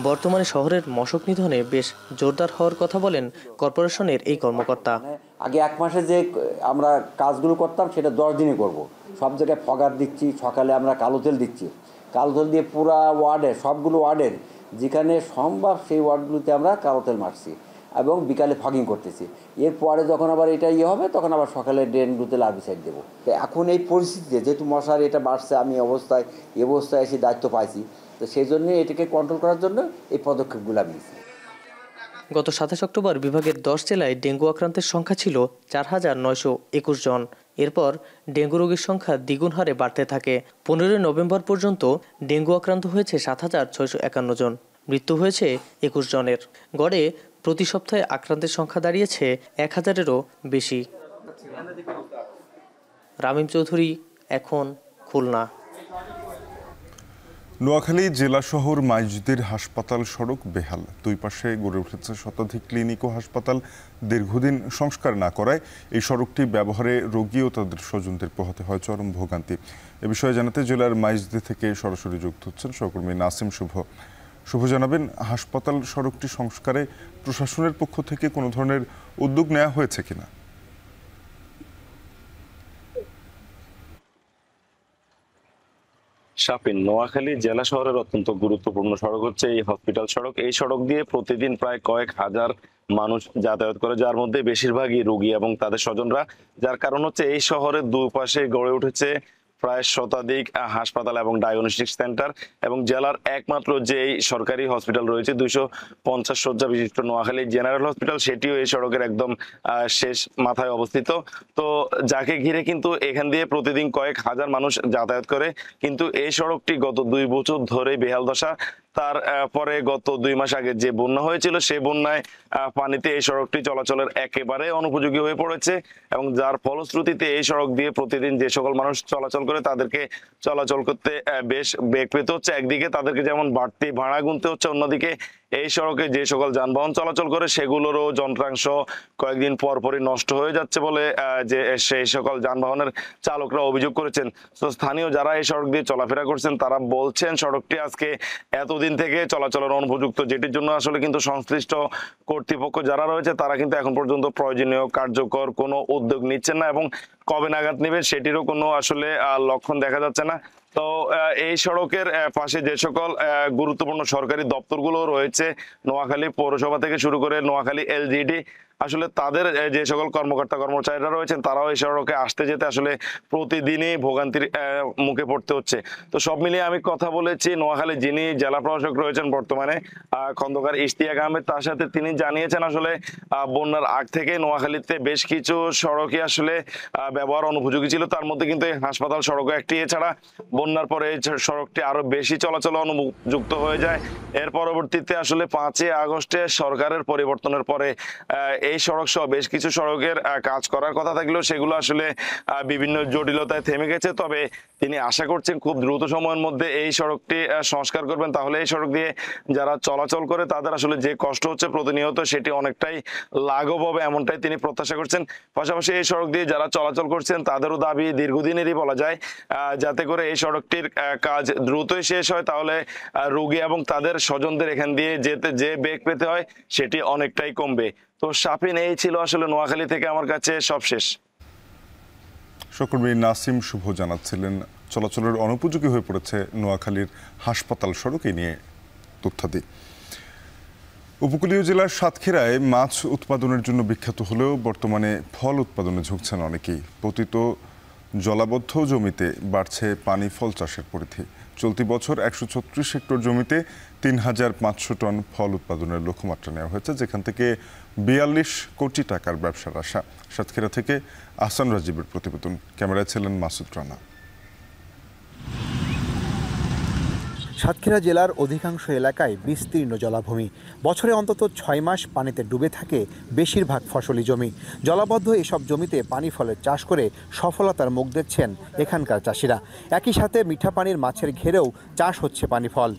বর্তমানে শহরের মশক নিধনে বেশ জোরদার হওয়ার কথা বলেন কর্পোরেশনের এই কর্মকর্তা। আগে 1 মাসে যে আমরা কাজগুলো করতাম সেটা 10 দিনে করব। সব জায়গায় ফগার দিচ্ছি, সকালে আমরা কালো তেল দিচ্ছি, কালো তেল দিয়ে পুরা ওয়ার্ডের সবগুলো ওয়ার্ডের যেখানে সম্ভব সেই ওয়ার্ডগুলোতে আমরা কালো তেল মারছি এবং বিকালে ফগিং করতেছি। এরপরে যখন আবার এটা হবে তখন আবার সকালে ড্রেনগুলোতে লার্ভিসাইড দেবো। এখন এই পরিস্থিতিতে যেহেতু মশার এটা বাড়ছে, আমি এ অবস্থায় এসে দায়িত্ব পাইছি, তো সেই জন্য এটাকে কন্ট্রোল করার জন্য এই পদক্ষেপগুলো আমি নিয়েছি। গত 27 অক্টোবর বিভাগের 10 জেলায় ডেঙ্গু আক্রান্তের সংখ্যা ছিল 4,921 জন। এরপর ডেঙ্গু রোগীর সংখ্যা দ্বিগুণ হারে বাড়তে থাকে। 15 নভেম্বর পর্যন্ত ডেঙ্গু আক্রান্ত হয়েছে 7,651 জন, মৃত্যু হয়েছে 21 জনের। গড়ে প্রতি সপ্তাহে আক্রান্তের সংখ্যা দাঁড়িয়েছে 1000-এরও বেশি। রামিম চৌধুরী, এখন, খুলনা। নোয়াখালী জেলা শহর মাইজদির হাসপাতাল সড়ক বেহাল, দুই পাশে গড়ে উঠেছে শতাধিক ক্লিনিক ও হাসপাতাল। দীর্ঘদিন সংস্কার না করায় এই সড়কটি ব্যবহারে রোগী ও তাদের স্বজনদের পোহাতে হয় চরম ভোগান্তি। এ বিষয়ে জানাতে জেলার মাইজদি থেকে সরাসরি যুক্ত হচ্ছেন সহকর্মী নাসিম শুভ। শুভ, জানাবেন, হাসপাতাল সড়কটি সংস্কারে প্রশাসনের পক্ষ থেকে কোনো ধরনের উদ্যোগ নেওয়া হয়েছে কিনা? শাপিন, নোয়াখালী জেলা শহরের অত্যন্ত গুরুত্বপূর্ণ সড়ক হচ্ছে এই হসপিটাল সড়ক। এই সড়ক দিয়ে প্রতিদিন প্রায় কয়েক হাজার মানুষ যাতায়াত করে, যার মধ্যে বেশিরভাগই রোগী এবং তাদের স্বজনরা। যার কারণ হচ্ছে এই শহরের দুপাশে গড়ে উঠেছে প্রায় শতাধিক হাসপাতাল এবং ডায়াগনস্টিক সেন্টার, এবং জেলার একমাত্র যে সরকারি হসপিটাল রয়েছে 250 শয্যা বিশিষ্ট নোয়াখালী জেনারেল হসপিটাল, সেটিও এই সড়কের একদম শেষ মাথায় অবস্থিত। তো যাকে ঘিরে কিন্তু এখান দিয়ে প্রতিদিন কয়েক হাজার মানুষ যাতায়াত করে, কিন্তু এই সড়কটি গত 2 বছর ধরে বেহাল দশা। তারপরে গত 2 মাস আগে যে বন্যা হয়েছিল, সেই বন্যায় পানিতে এই সড়কটি চলাচলের একেবারে অনুপযোগী হয়ে পড়েছে, এবং যার ফলশ্রুতিতে এই সড়ক দিয়ে প্রতিদিন যে সকল মানুষ চলাচল করে তাদেরকে চলাচল করতে বেশ বেগ পেতে হচ্ছে। একদিকে তাদেরকে যেমন বাড়তি ভাড়া গুনতে হচ্ছে, অন্যদিকে এই সড়কে যে সকল যানবাহন চলাচল করে সেগুলোরও যন্ত্রাংশ কয়েকদিন পরপরই নষ্ট হয়ে যাচ্ছে বলে যে সেই সকল যানবাহনের চালকরা অভিযোগ করেছেন। তো স্থানীয় যারা এই সড়ক দিয়ে চলাফেরা করছেন তারা বলছেন সড়কটি আজকে এতদিন থেকে চলাচলের অনুপযুক্ত, যেটির জন্য আসলে কিন্তু সংশ্লিষ্ট কর্তৃপক্ষ যারা রয়েছে তারা কিন্তু এখন পর্যন্ত প্রয়োজনীয় কার্যকর কোনো উদ্যোগ নিচ্ছেন না, এবং কবে নাগাদ নেবেন সেটিরও কোনো আসলে লক্ষণ দেখা যাচ্ছে না। তো এই সড়কের পাশে যে সকল গুরুত্বপূর্ণ সরকারি দপ্তরগুলো রয়েছে, নোয়াখালী পৌরসভা থেকে শুরু করে নোয়াখালী এলজিডি, আসলে তাদের যে সকল কর্মকর্তা কর্মচারীরা রয়েছেন তারাও এই সড়কে আসতে যেতে আসলে প্রতিদিনই ভোগান্তির মুখে পড়তে হচ্ছে। তো সব মিলিয়ে আমি কথা বলেছি নোয়াখালী যিনি জেলা প্রশাসক রয়েছেন বর্তমানে, খন্দকার ইশতিয়াক আহমেদ, তার সাথে তিনি জানিয়েছেন আসলে বন্যার আগ থেকে নোয়াখালীতে বেশ কিছু সড়কই আসলে ব্যবহার অনুপযোগী ছিল, তার মধ্যে কিন্তু এই হাসপাতাল সড়কও একটি। এছাড়া বন্যার পরে এই সড়কটি আরো বেশি চলাচল অনুপযুক্ত হয়ে যায়। এর পরবর্তীতে আসলে 5 আগস্টে সরকারের পরিবর্তনের পরে এই সড়ক সহ বেশ কিছু সড়কের কাজ করার কথা থাকলেও সেগুলো আসলে বিভিন্ন জটিলতায় থেমে গেছে। তবে তিনি আশা করছেন খুব দ্রুত সময়ের মধ্যে এই সড়কটি সংস্কার করবেন, তাহলে এই সড়ক দিয়ে যারা চলাচল করে তাদের আসলে যে কষ্ট হচ্ছে প্রতিনিয়ত সেটি অনেকটাই লাঘব হবে, এমনটাই তিনি প্রত্যাশা করছেন। পাশাপাশি এই সড়ক দিয়ে যারা চলাচল করছেন তাদেরও দাবি দীর্ঘদিনেরই বলা যায়, যাতে করে এই সড়কটির কাজ দ্রুতই শেষ হয়, তাহলে রোগী এবং তাদের স্বজনদের এখান দিয়ে যেতে যে বেগ পেতে হয় সেটি অনেকটাই কমবে। তো শাপিন, এই ছিল আসলে নোয়াখালী থেকে আমার কাছে সবশেষ। সহকর্মী নাসিম শুভ জানাচ্ছিলেন চলাচলের অনুপযোগী হয়ে পড়েছে নোয়াখালীর হাসপাতাল সড়ক, এই নিয়ে তথ্যাদি। উপকূলীয় জেলার সাতক্ষীরায় মাছ উৎপাদনের জন্য বিখ্যাত হলেও বর্তমানে ফল উৎপাদনে ঝুঁকছেন অনেকেই। পতিত জলাবদ্ধ জমিতে বাড়ছে পানি ফল চাষের পরিধি। চলতি বছর 136 হেক্টর জমিতে 3500 টন ফল উৎপাদনের লক্ষ্যমাত্রা নেওয়া হয়েছে, যেখান থেকে 42 কোটি টাকার ব্যবসার আশা। সাতক্ষীরা থেকে আহসান রাজীবের প্রতিবেদন, ক্যামেরায় ছিলেন মাসুদ রানা। সাতক্ষীরা জেলার অধিকাংশ এলাকায় বিস্তীর্ণ জলাভূমি। বছরে অন্তত 6 মাস পানিতে ডুবে থাকে বেশিরভাগ ফসলি জমি। জলাবদ্ধ এসব জমিতে পানি ফলের চাষ করে সফলতার মুখ দেখছেন এখানকার চাষিরা। একই সাথে মিঠা পানির মাছের ঘেরেও চাষ হচ্ছে পানি ফল।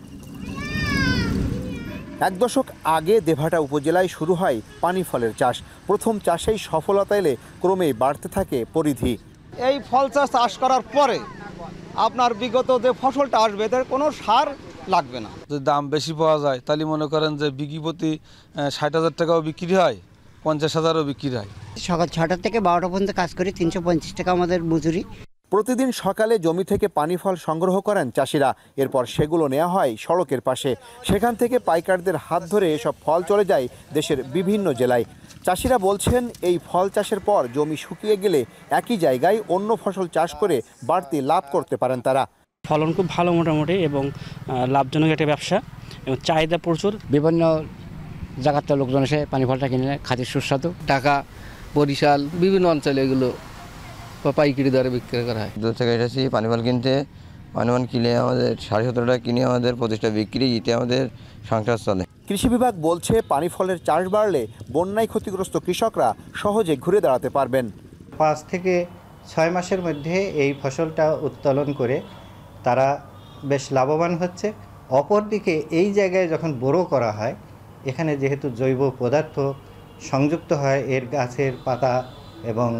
1 দশক আগে দেভাটা উপজেলায় শুরু হয় পানি ফলের চাষ। প্রথম চাষেই সফলতা এলে ক্রমেই বাড়তে থাকে পরিধি। এই ফল চাষ করার পরে আপনার বিগত যে ফসলটা আসবে এদের কোনো সার লাগবে না। যদি দাম বেশি পাওয়া যায় তাহলে মনে করেন যে বিঘি প্রতি 60,000 টাকাও বিক্রি হয়, 50,000ও বিক্রি হয়। সকাল 6টা থেকে 12টা পর্যন্ত কাজ করি, 350 টাকা আমাদের মজুরি। প্রতিদিন সকালে জমি থেকে পানি ফল সংগ্রহ করেন চাষিরা। এরপর সেগুলো নেওয়া হয় সড়কের পাশে। সেখান থেকে পাইকারদের হাত ধরে এসব ফল চলে যায় দেশের বিভিন্ন জেলায়। চাষিরা বলছেন এই ফল চাষের পর জমি শুকিয়ে গেলে একই জায়গায় অন্য ফসল চাষ করে বাড়তি লাভ করতে পারেন তারা। ফলন খুব ভালো মোটামুটি এবং লাভজনক একটা ব্যবসা এবং চাহিদা প্রচুর। বিভিন্ন জায়গাতে লোকজন এসে পানি ফলটা কিনে নেয়, খাঁটি সুস্বাদু। ঢাকা, বরিশাল বিভিন্ন অঞ্চলে এগুলো পাইকারি দরে বিক্রি করা হয়। দূর থেকে এসেছি পানি ফল কিনতে, পানি ফল কিনে আমাদের 17.5 টাকা কিনে আমাদের 25 টাকা বিক্রি, এতে আমাদের সংসার চলে। কৃষি বিভাগ বলছে পানি ফলের চাষ বাড়লে বন্যায় ক্ষতিগ্রস্ত কৃষকরা সহজে ঘুরে দাঁড়াতে পারবেন। 5 থেকে 6 মাসের মধ্যে এই ফসলটা উত্তোলন করে তারা বেশ লাভবান হচ্ছে। অপরদিকে এই জায়গায় যখন বড়ো করা হয়, এখানে যেহেতু জৈব পদার্থ সংযুক্ত হয়, এর গাছের পাতা এবং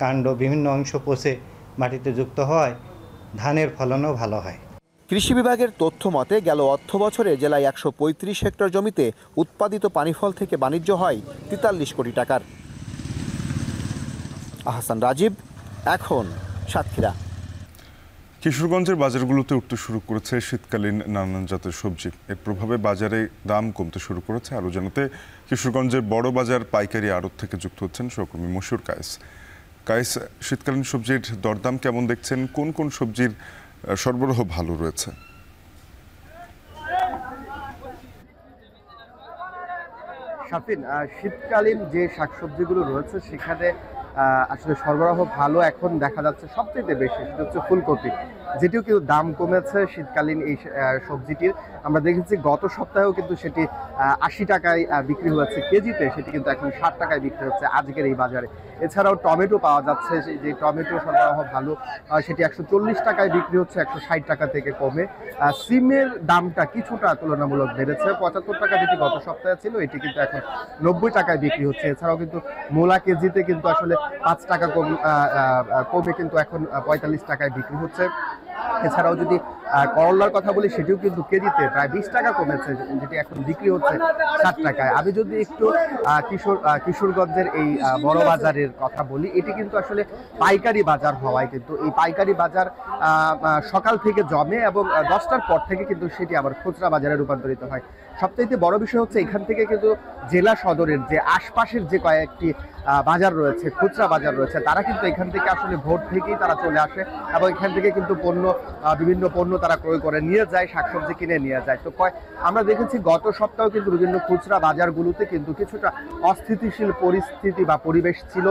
কাণ্ড বিভিন্ন অংশ পচে মাটিতে যুক্ত হয়, ধানের ফলনও ভালো হয়। কৃষি বিভাগের তথ্য মতে গেল অর্থ বছরে জেলায় 135 হেক্টর জমিতে উৎপাদিত পানি ফল থেকে বাণিজ্য হয় 43 কোটি টাকার। আহসান রাজীব, এখন সাতক্ষীরা। কিশোরগঞ্জের বাজারগুলোতে উঠতে শুরু করেছে শীতকালীন নানান জাতের সবজি। এর প্রভাবে বাজারে দাম কমতে শুরু করেছে। আরও জানাতে কিশোরগঞ্জের বড় বাজার পাইকারি আড়ত থেকে যুক্ত হচ্ছেন সহকর্মী মশিউর কায়েস। কায়েস, শীতকালীন সবজির দরদাম কেমন দেখছেন? কোন কোন সবজির সরবরাহ ভালো রয়েছে? শাফিন, শীতকালীন যে শাকসবজিগুলো রয়েছে সেখানে আসলে সরবরাহ ভালো এখন দেখা যাচ্ছে। সবচেয়ে বেশি সেটা হচ্ছে ফুলকপি, যেটিও কিন্তু দাম কমেছে শীতকালীন এই সবজিটির। আমরা দেখেছি গত সপ্তাহেও কিন্তু সেটি 80 টাকায় বিক্রি হয়েছে কেজিতে, সেটি কিন্তু এখন 60 টাকায় বিক্রি হচ্ছে আজকের এই বাজারে। এছাড়াও টমেটো পাওয়া যাচ্ছে, যে টমেটো সরবরাহ ভালো, সেটি 140 টাকায় বিক্রি হচ্ছে 160 টাকা থেকে কমে। সিমের দামটা কিছুটা তুলনামূলক বেড়েছে, 75 টাকা যেটি গত সপ্তাহে ছিল এটি কিন্তু এখন 90 টাকায় বিক্রি হচ্ছে। এছাড়াও কিন্তু মূলা কেজিতে কিন্তু আসলে 5 টাকা কমে কিন্তু এখন 45 টাকায় বিক্রি হচ্ছে। এছাড়াও যদি করলার কথা বলি, সেটিও কিন্তু কেজিতে প্রায় 20 টাকা কমেছে, যেটি এখন বিক্রি হচ্ছে 60 টাকায়। আমি যদি একটু কিশোরগঞ্জের এই বড় বাজারের কথা বলি, এটি কিন্তু আসলে পাইকারি বাজার হওয়ায় কিন্তু এই পাইকারি বাজার সকাল থেকে জমে এবং 10টার পর থেকে কিন্তু সেটি আবার খুচরা বাজারে রূপান্তরিত হয়। সবচাইতে বড় বিষয় হচ্ছে এখান থেকে কিন্তু জেলা সদরের যে আশপাশের যে কয়েকটি বাজার রয়েছে, খুচরা বাজার রয়েছে, তারা কিন্তু এখান থেকে আসলে ভোর থেকেই তারা চলে আসে এবং এখান থেকে কিন্তু বিভিন্ন পণ্য তারা ক্রয় করে নিয়ে যায়, শাকসবজি কিনে নিয়ে যায়। তো আমরা দেখেছি গত সপ্তাহে কিন্তু বিভিন্ন খুচরা বাজারগুলোতে কিন্তু কিছুটা অস্থিতিশীল পরিস্থিতি বা পরিবেশ ছিল,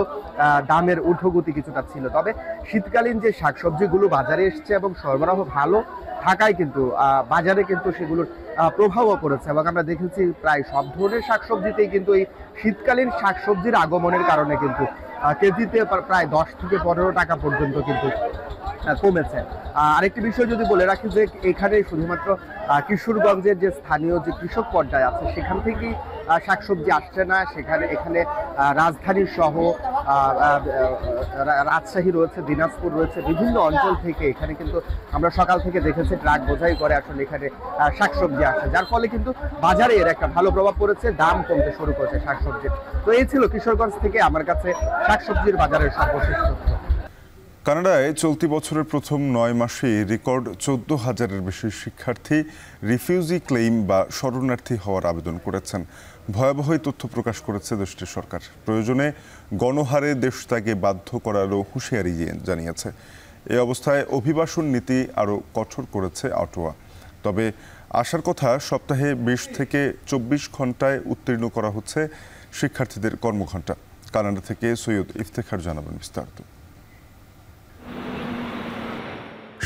দামের ঊর্ধ্বগতি কিছুটা ছিল। তবে শীতকালীন যে শাকসবজিগুলো বাজারে এসছে এবং সরবরাহ ভালো থাকায় কিন্তু বাজারে কিন্তু সেগুলোর প্রভাবও পড়েছে এবং আমরা দেখেছি প্রায় সব ধরনের শাকসবজিতেই কিন্তু এই শীতকালীন শাকসবজির আগমনের কারণে কিন্তু কেজিতে প্রায় 10 থেকে 15 টাকা পর্যন্ত কিন্তু কমেছে। আরেকটি বিষয় যদি বলে রাখি যে এখানে শুধুমাত্র কিশোরগঞ্জের যে স্থানীয় যে কৃষক পর্যায়ে আছে সেখান থেকেই শাকসবজি আসছে না, এখানে রাজধানীর সহ রাজশাহী রয়েছে, দিনাজপুর রয়েছে, বিভিন্ন অঞ্চল থেকে এখানে কিন্তু আমরা সকাল থেকে দেখেছি ট্রাক বোঝাই করে আসলে এখানে শাকসবজি আসে, যার ফলে কিন্তু বাজারে এর একটা ভালো প্রভাব পড়েছে, দাম কমতে শুরু করেছে শাকসবজির। তো এই ছিল কিশোরগঞ্জ থেকে আমার কাছে শাকসবজির বাজারের সর্বশেষ তথ্য। কানাডায় চলতি বছরের প্রথম 9 মাসে রেকর্ড 14,000-এর বেশি শিক্ষার্থী রিফিউজি ক্লেইম বা শরণার্থী হওয়ার আবেদন করেছেন। ভয়াবহ তথ্য প্রকাশ করেছে দেশটির সরকার। প্রয়োজনে গণহারে দেশ ত্যাগে বাধ্য করারও হুঁশিয়ারি জানিয়েছে। এই অবস্থায় অভিবাসন নীতি আরও কঠোর করেছে অটোয়া। তবে আসার কথা সপ্তাহে 20 থেকে 24 ঘন্টায় উত্তীর্ণ করা হচ্ছে শিক্ষার্থীদের কর্মঘণ্টা। কানাডা থেকে সৈয়দ ইফতেখার জানাবেন বিস্তারিত।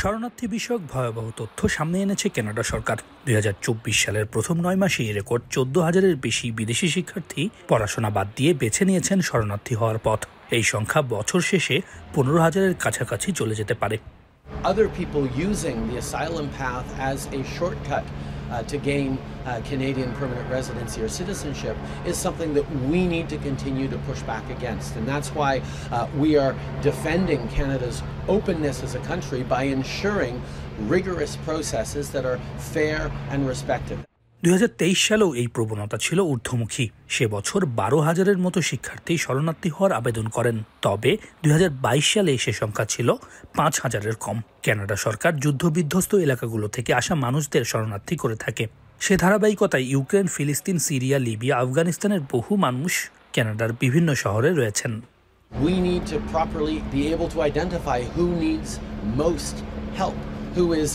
শরণার্থী বিষয়ক ভয়াবহ তথ্য সামনে এনেছে কানাডা সরকার। 2024 সালের প্রথম 9 মাসে রেকর্ড 14,000-এর বেশি বিদেশি শিক্ষার্থী পড়াশোনা বাদ দিয়ে বেছে নিয়েছেন শরণার্থী হওয়ার পথ। এই সংখ্যা বছর শেষে 15,000-এর কাছাকাছি চলে যেতে পারে। Other people using the asylum path as a shortcut to gain Canadian permanent residency or citizenship is something that we need to continue to push back against. And that's why we are defending Canada's openness as a country by ensuring rigorous processes that are fair and respected. 2023 সালেও এই প্রবণতা ছিল ঊর্ধ্বমুখী। সে বছর 12,000-এর মতো শিক্ষার্থী শরণার্থী হওয়ার আবেদন করেন। তবে 2022 সালে সে সংখ্যা ছিল 5,000-এর কম। কানাডা সরকার যুদ্ধবিধ্বস্ত এলাকাগুলো থেকে আসা মানুষদের শরণার্থী করে থাকে। সে ধারাবাহিকতায় ইউক্রেন, ফিলিস্তিন, সিরিয়া, লিবিয়া, আফগানিস্তানের বহু মানুষ কানাডার বিভিন্ন শহরে রয়েছেন। We need to properly be able to identify who needs most help, who is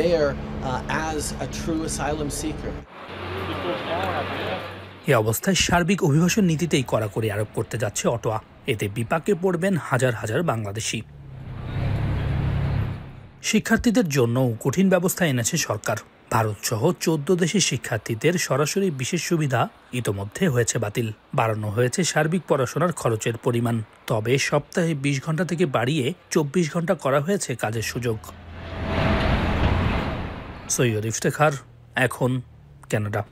there as a true asylum seeker. এ অবস্থায় সার্বিক অভিবাসন নীতিতেই কড়াকড়ি আরোপ করতে যাচ্ছে অটোয়া। এতে বিপাকে পড়বেন হাজার হাজার বাংলাদেশি। শিক্ষার্থীদের জন্যও কঠিন ব্যবস্থা এনেছে সরকার। ভারতসহ 14 দেশের শিক্ষার্থীদের সরাসরি বিশেষ সুবিধা ইতোমধ্যে হয়েছে বাতিল। বাড়ানো হয়েছে সার্বিক পড়াশোনার খরচের পরিমাণ। তবে সপ্তাহে 20 ঘন্টা থেকে বাড়িয়ে 24 ঘন্টা করা হয়েছে কাজের সুযোগ। সৈয়দ ইফতেখার, এখন কানাডা।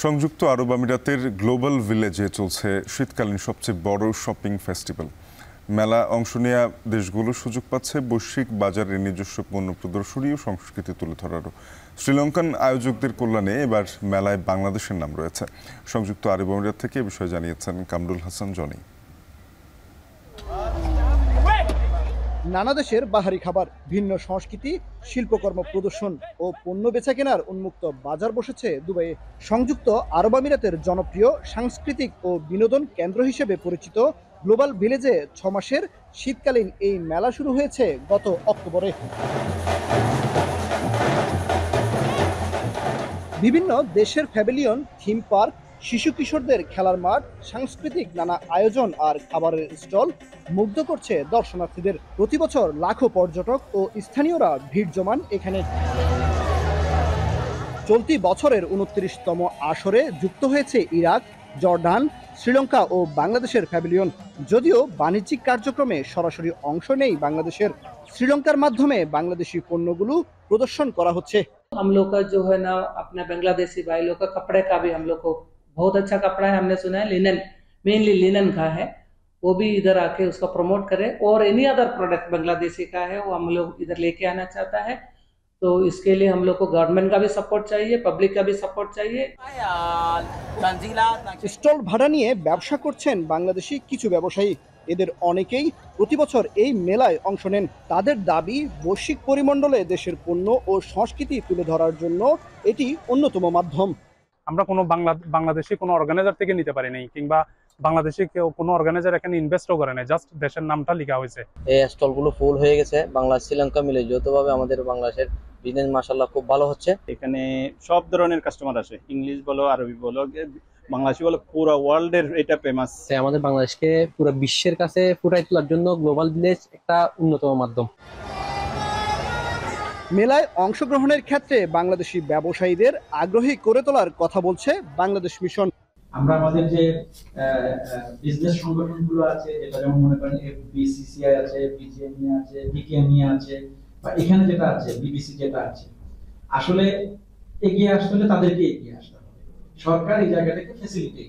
সংযুক্ত আরব আমিরাতের গ্লোবাল ভিলেজে চলছে শীতকালীন সবচেয়ে বড় শপিং ফেস্টিভ্যাল। মেলা অংশ নেওয়া দেশগুলো সুযোগ পাচ্ছে বৈশ্বিক বাজারের নিজস্ব পণ্য প্রদর্শনী ও সংস্কৃতি তুলে ধরারও। শ্রীলঙ্কান আয়োজকদের কল্যাণে এবার মেলায় বাংলাদেশের নাম রয়েছে। সংযুক্ত আরব আমিরাত থেকে এ বিষয়ে জানিয়েছেন কামরুল হাসান জনি। নানা দেশের বাহারি খাবার, ভিন্ন সংস্কৃতি, শিল্পকর্ম প্রদর্শন ও পণ্য বেচা কেনার উন্মুক্ত বাজার বসেছে দুবাইয়ে। সংযুক্ত আরব আমিরাতের জনপ্রিয় সাংস্কৃতিক ও বিনোদন কেন্দ্র হিসেবে পরিচিত গ্লোবাল ভিলেজে 6 মাসের শীতকালীন এই মেলা শুরু হয়েছে গত অক্টোবরে। বিভিন্ন দেশের প্যাভিলিয়ন, থিম পার্ক, শিশু কিশোরদের খেলার মাঠ, সাংস্কৃতিক নানা আয়োজন আর খাবারের স্টল মুগ্ধ করছে দর্শনার্থীদের। প্রতি বছর লাখো পর্যটক ও স্থানীয়রা ভিড় জমান এখানে। চলতি বছরের 29তম আসরে যুক্ত হয়েছে ইরাক, জর্ডান, শ্রীলঙ্কা ও বাংলাদেশের প্যাভিলিয়ন। যদিও বাণিজ্যিক কার্যক্রমে সরাসরি অংশ নেই বাংলাদেশের, শ্রীলঙ্কার মাধ্যমে বাংলাদেশি পণ্যগুলো প্রদর্শন করা হচ্ছে। हम लोग का जो है ना अपना बांग्लादेशी भाई लोग का कपड़े का भी हम लोग को बहुत अच्छा कपड़ा है, हमने सुना है लिनन, मेनली लिनन का है, वो भी इधर आके उसका प्रमोट करे। और एनी अदर प्रोडक्ट बांग्लादेशी का है वो हम लोग इधर लेके आना चाहता है। तो इसके लिए हम लोग को गवर्नमेंट का भी सपोर्ट चाहिए, पब्लिक का भी सपोर्ट चाहिए। স্টল ভাড়া নিয়ে ব্যবসা করছেন বাংলাদেশি কিছু ব্যবসায়ী। এদের অনেকেই প্রতি বছর এই মেলায় অংশ নেন। তাদের দাবি, বৈশ্বিক পরিমণ্ডলে দেশের পণ্য ও সংস্কৃতি তুলে ধরার জন্য এটি অন্যতম মাধ্যম। আমরা কোনো বাংলাদেশি কোনো অর্গানাইজার থেকে নিতে পারি নাই, কিংবা বাংলাদেশি কেউ কোনো অর্গানাইজার এখানে ইনভেস্টও করে নাই, জাস্ট দেশের নামটা লেখা হয়েছে। এই স্টলগুলো ফুল হয়ে গেছে। বাংলাদেশ শ্রীলঙ্কা মিলে যৌথভাবে আমাদের বাংলাদেশের বিজনেস মাশাআল্লাহ খুব ভালো হচ্ছে। এখানে সব ধরনের কাস্টমার আসে, ইংলিশ বলো, আরবি বলো, বাংলাদেশি বলো, পুরো ওয়ার্ল্ডের এটা ফেমাস। আমাদের বাংলাদেশকে পুরো বিশ্বের কাছে ফুটাই তোলার জন্য গ্লোবাল ভিলেজ একটা অন্যতম মাধ্যম। মেলায় অংশগ্রহণের ক্ষেত্রে বাংলাদেশি ব্যবসায়ীদের আগ্রহী করে তোলার কথা বলছে বাংলাদেশ মিশন। আমরা আমাদের যে বিজনেস সংগঠনগুলো আছে, যেটা যেমন মনে করেন FBCCI আছে, BGME আছে, DKME আছে, বা এখানে যেটা আছে BBC যেটা আছে, আসলে এগিয়ে আসতে হলে তাদেরকে এগিয়ে আসতে হবে। সরকার এই জায়গাটাকে ফ্যাসিলিটেট।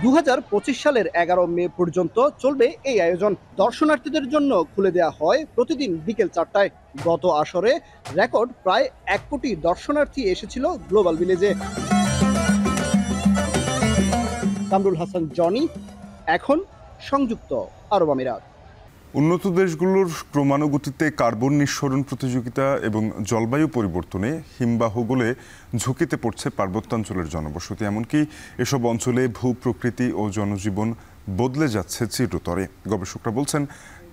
2025 সালের 11 মে পর্যন্ত চলবে এই আয়োজন। দর্শনার্থীদের জন্য খুলে দেওয়া হয় প্রতিদিন বিকেল 4টায়। গত আসরে রেকর্ড প্রায় 1 কোটি দর্শনার্থী এসেছিল গ্লোবাল ভিলেজে। কামরুল হাসান জনি, এখন সংযুক্ত আরব আমিরাত। উন্নত দেশগুলোর ক্রমানুগতিতে কার্বন নিঃসরণ প্রতিযোগিতা এবং জলবায়ু পরিবর্তনে হিমবাহ গলে ঝুঁকিতে পড়ছে পার্বত্যাঞ্চলের জনবসতি। এমনকি এসব অঞ্চলে ভূপ্রকৃতি ও জনজীবন বদলে যাচ্ছে চিরতরে। গবেষকরা বলছেন,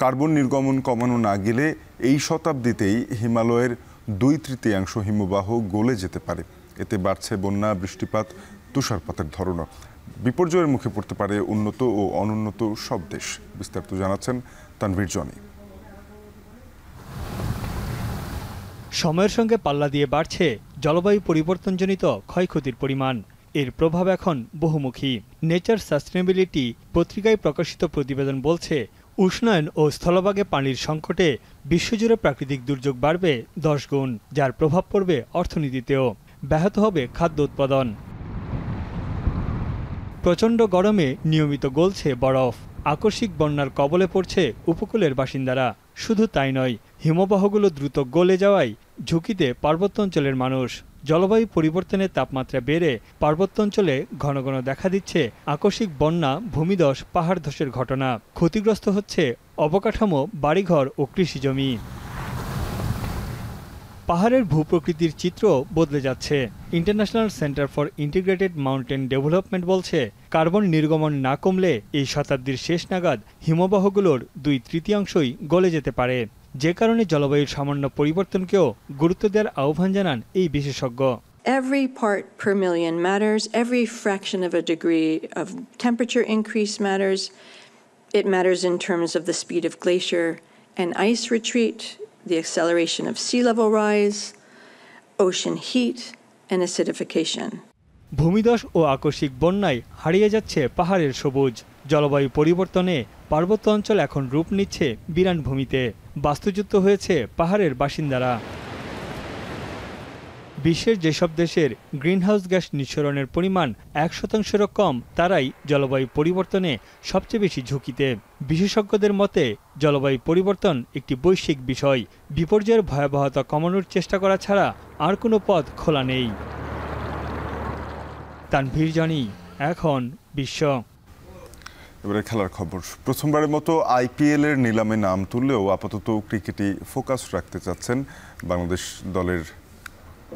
কার্বন নির্গমন কমানো না গেলে এই শতাব্দীতেই হিমালয়ের 2/3 হিমবাহ গলে যেতে পারে। এতে বাড়ছে বন্যা, বৃষ্টিপাত, তুষারপাতের ধরনও। বিপর্যয়ের মুখে পড়তে পারে উন্নত ও অনুন্নত সব দেশ। বিস্তারিত জানাচ্ছেন তানভীর জনি। সময়ের সঙ্গে পাল্লা দিয়ে বাড়ছে জলবায়ু পরিবর্তনজনিত ক্ষয়ক্ষতির পরিমাণ। এর প্রভাব এখন বহুমুখী। নেচার সাস্টেনেবিলিটি পত্রিকায় প্রকাশিত প্রতিবেদন বলছে, উষ্ণায়ন ও স্থলভাগে পানির সংকটে বিশ্বজুড়ে প্রাকৃতিক দুর্যোগ বাড়বে 10 গুণ, যার প্রভাব পড়বে অর্থনীতিতেও। ব্যাহত হবে খাদ্য উৎপাদন। প্রচণ্ড গরমে নিয়মিত গলছে বরফ। আকস্মিক বন্যার কবলে পড়ছে উপকূলের বাসিন্দারা। শুধু তাই নয়, হিমবাহগুলো দ্রুত গলে যাওয়ায় ঝুঁকিতে পার্বত্যাঞ্চলের মানুষ। জলবায়ু পরিবর্তনের তাপমাত্রা বেড়ে পার্বত্যাঞ্চলে ঘন ঘন দেখা দিচ্ছে আকস্মিক বন্যা, ভূমিধস, পাহাড় ধসের ঘটনা। ক্ষতিগ্রস্ত হচ্ছে অবকাঠামো, বাড়িঘর ও কৃষিজমি। পাহাড়ের ভূপ্রকৃতির চিত্র বদলে যাচ্ছে। International centre for integrated mountain development বলছে, কার্বন নির্গমন না কমলে এই শতাব্দীর শেষ নাগাদ হিমবাহগুলোর 2/3 গলে যেতে পারে। যে কারণে জলবায়ুর সামান্য পরিবর্তনকেও গুরুত্ব দেওয়ার আহ্বান জানান এই বিশেষজ্ঞ। Every part per million matters. Every fraction of a degree of temperature increase matters. It matters in terms of the speed of glacier and ice retreat, the acceleration of sea level rise, ocean heat, and acidification. ভূমিধস ও আকস্মিক বন্যায় হারিয়ে যাচ্ছে পাহাড়ের সবুজ। জলবায়ু পরিবর্তনে পার্বত্য অঞ্চল এখন রূপ নিচ্ছে বিরান ভূমিতে। বাস্তুচ্যুত হয়েছে পাহাড়ের বাসিন্দারা। বিশ্বের যেসব দেশের গ্রিনহাউস গ্যাস নিঃসরণের পরিমাণ 1%-এরও কম, তারাই জলবায়ু পরিবর্তনে সবচেয়ে বেশি ঝুঁকিতে। বিশেষজ্ঞদের মতে জলবায়ু পরিবর্তন একটি বৈশ্বিক বিষয়। বিপর্যয়ের ভয়াবহতা কমানোর চেষ্টা করা ছাড়া আর কোনো পথ খোলা নেই। তানভীর জানি, এখন বিশ্ব। এবারে খেলার খবর। প্রথমবারের মতো আইপিএল এর নিলামে নাম তুললেও আপাতত ক্রিকেটে ফোকাস রাখতে চাচ্ছেন বাংলাদেশ দলের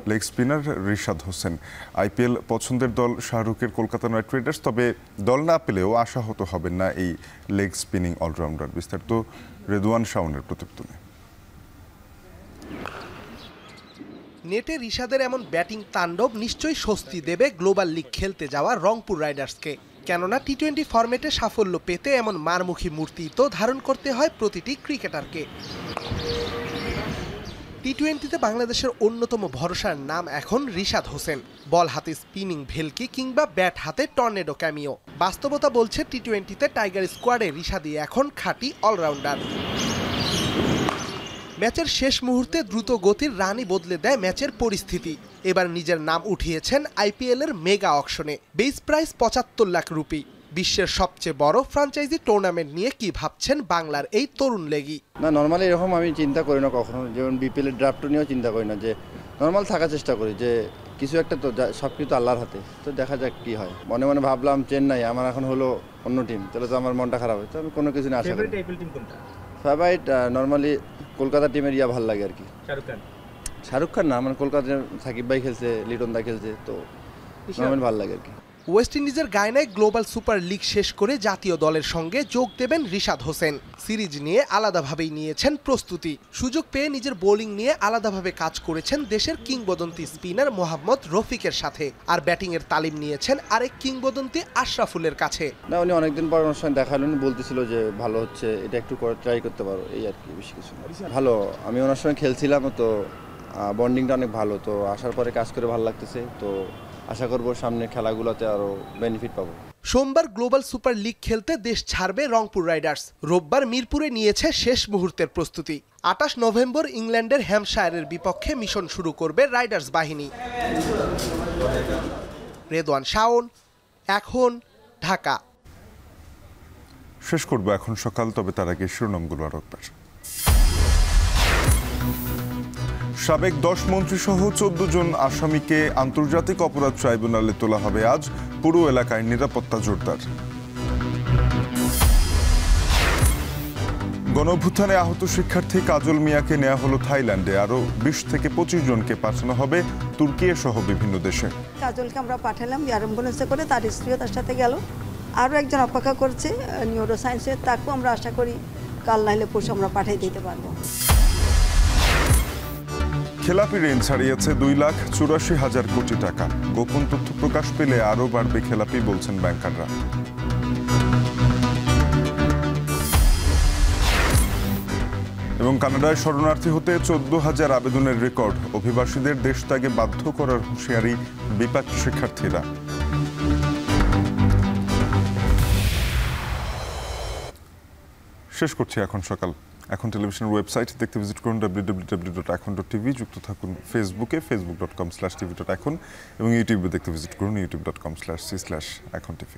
leg spinner Rishad Hossain. IPL পছন্দের দল শাহরুখের কলকাতা নাইট রাইডার্স, তবে দল না পেলেও আশাহত হবেন না এই লেগ স্পিনিং অলরাউন্ডার। বিস্তারিত রেদওয়ান শাওনের প্রতিবেদনে। নেটে রিশাদের এমন ব্যাটিং তাণ্ডব নিশ্চয়ই স্বস্তি দেবে গ্লোবাল লিগ খেলতে যাওয়া রংপুর রাইডার্সকে। কেননা টি-20 ফরম্যাটে সাফল্য পেতে এমন মারমুখী মূর্তি তো ধারণ করতে হয় প্রতিটি ক্রিকেটারকে। টি-20তে বাংলাদেশের অন্যতম ভরসার নাম এখন রিশাদ হোসেন। বল হাতে স্পিনিং ভেলকি কিংবা ব্যাট হাতে টর্নেডো ক্যামিও। বাস্তবতা বলছে টি-20তে টাইগার স্কোয়াডে রিশাদই এখন খাঁটি অলরাউন্ডার। ম্যাচের শেষ মুহূর্তে দ্রুত গতির রানই বদলে দেয় ম্যাচের পরিস্থিতি। এবার নিজের নাম উঠিয়েছেন আইপিএল এর মেগা অকশনে। Base price 75 lakh rupee. বিশ্বের সবচেয়ে বড় ফ্র্যাঞ্চাইজি টুর্নামেন্ট নিয়ে কি ভাবছেন বাংলার এই তরুণ লেগি? না, নর্মালি এরকম আমি চিন্তা করি না কখনো। যেমন বিপিএল এর ড্রাফট নিয়েও চিন্তা করি না, যে নর্মাল থাকার চেষ্টা করি, যে কিছু একটা তো সব কিছু আল্লাহর হাতে, তো দেখা যাক কি হয়। মনে মনে ভাবলাম চেন্নাই, আমার এখন হলো অন্য টিম, তাহলে তো আমার মনটা খারাপ হয়। তো আমি কোনো কিছু না আশা করি। ফেভারিট নর্মালি কলকাতা টিমের ভালো লাগে আর কি। শাহরুখ খান না, মানে কলকাতার সাকিব ভাই খেলছে, লিটন দা খেলছে, তো নর্মালি ভালো লাগে আর কি। ওয়েস্ট ইন্ডিজের গায়নায় গ্লোবাল সুপার লিগ শেষ করে জাতীয় দলের সঙ্গে যোগ দেবেন রিশাদ হোসেন। সিরিজ নিয়ে আলাদাভাবেই নিয়েছেন প্রস্তুতি। সুযোগ পেয়ে নিজের বোলিং নিয়ে আলাদাভাবে কাজ করেছেন দেশের কিংবদন্তি স্পিনার মোহাম্মদ রফিকের সাথে। আর ব্যাটিংয়ের তালিম নিয়েছেন আরেক কিংবদন্তি আশরাফুলের কাছে। না, উনি অনেকদিন পর অনুষ্ঠান দেখালেন, বলতেছিল যে ভালো হচ্ছে, এটা একটু করে ট্রাই করতে পারো, এই আর কি, বেশি কিছু ভালো। আমি ওনার সঙ্গে খেলছিলাম, তো বন্ডিংটা অনেক ভালো, তো আসার পরে কাজ করে ভালো লাগতেছে। তো আশা করব সামনে খেলাগুলোতে আরো বেনিফিট পাবো। সোমবার গ্লোবাল সুপার লিগ খেলতে দেশ ছাড়বে রংপুর রাইডার্স। রোববার মিরপুরে নিয়েছে শেষ মুহূর্তের প্রস্তুতি। 28 নভেম্বর ইংল্যান্ডের হ্যাম্পশায়ারের বিপক্ষে মিশন শুরু করবে রাইডার্স বাহিনী। রেদওয়ান শাওন, এখন, ঢাকা। শেষ করব এখন সকাল, তবে তার আগে শিরোনামগুলো আরো একবার। সাবেক 10 মন্ত্রী সহ 14 জন আসামিকে আন্তর্জাতিক অপরাধ ট্রাইব্যুনালে তোলা হবে আজ। পুরো এলাকায় নিরাপত্তা জোরদার। গণঅভ্যুত্থানে আহত শিক্ষার্থী কাজল মিয়াকে নেওয়া হলো থাইল্যান্ডে। আরো 20 থেকে 25 জনকে পাঠানো হবে তুর্কি সহ বিভিন্ন দেশে। কাজলকে আমরা পাঠালাম এয়ার অ্যাম্বুলেন্সে করে, তার স্ত্রীও তার সাথে গেল। আরও একজন অপেক্ষা করছে নিউরো সায়েন্সের, তাকেও আমরা আশা করি কাল নাইলে পরশু আমরা পাঠিয়ে দিতে পারবো। খেলাপি ঋণ ছাড়িয়েছে 2,84,000 কোটি টাকা। গোপন তথ্য প্রকাশ পেলে আরও বাড়বে খেলাপি, বলছেন ব্যাংকাররা। এবং কানাডায় শরণার্থী হতে 14,000 আবেদনের রেকর্ড। অভিবাসীদের দেশ ত্যাগে বাধ্য করার হুঁশিয়ারি বিপাক শিক্ষার্থীরা। শেষ করছি এখন সকাল। এখন টেলিভিশনের ওয়েবসাইট দেখতে ভিজিট করুন www.ekhon.tv। যুক্ত থাকুন ফেসবুকে facebook.com/tv.ekhon এবং ইউটিউবে দেখতে ভিজিট করুন youtube.com/c/ekhon tv।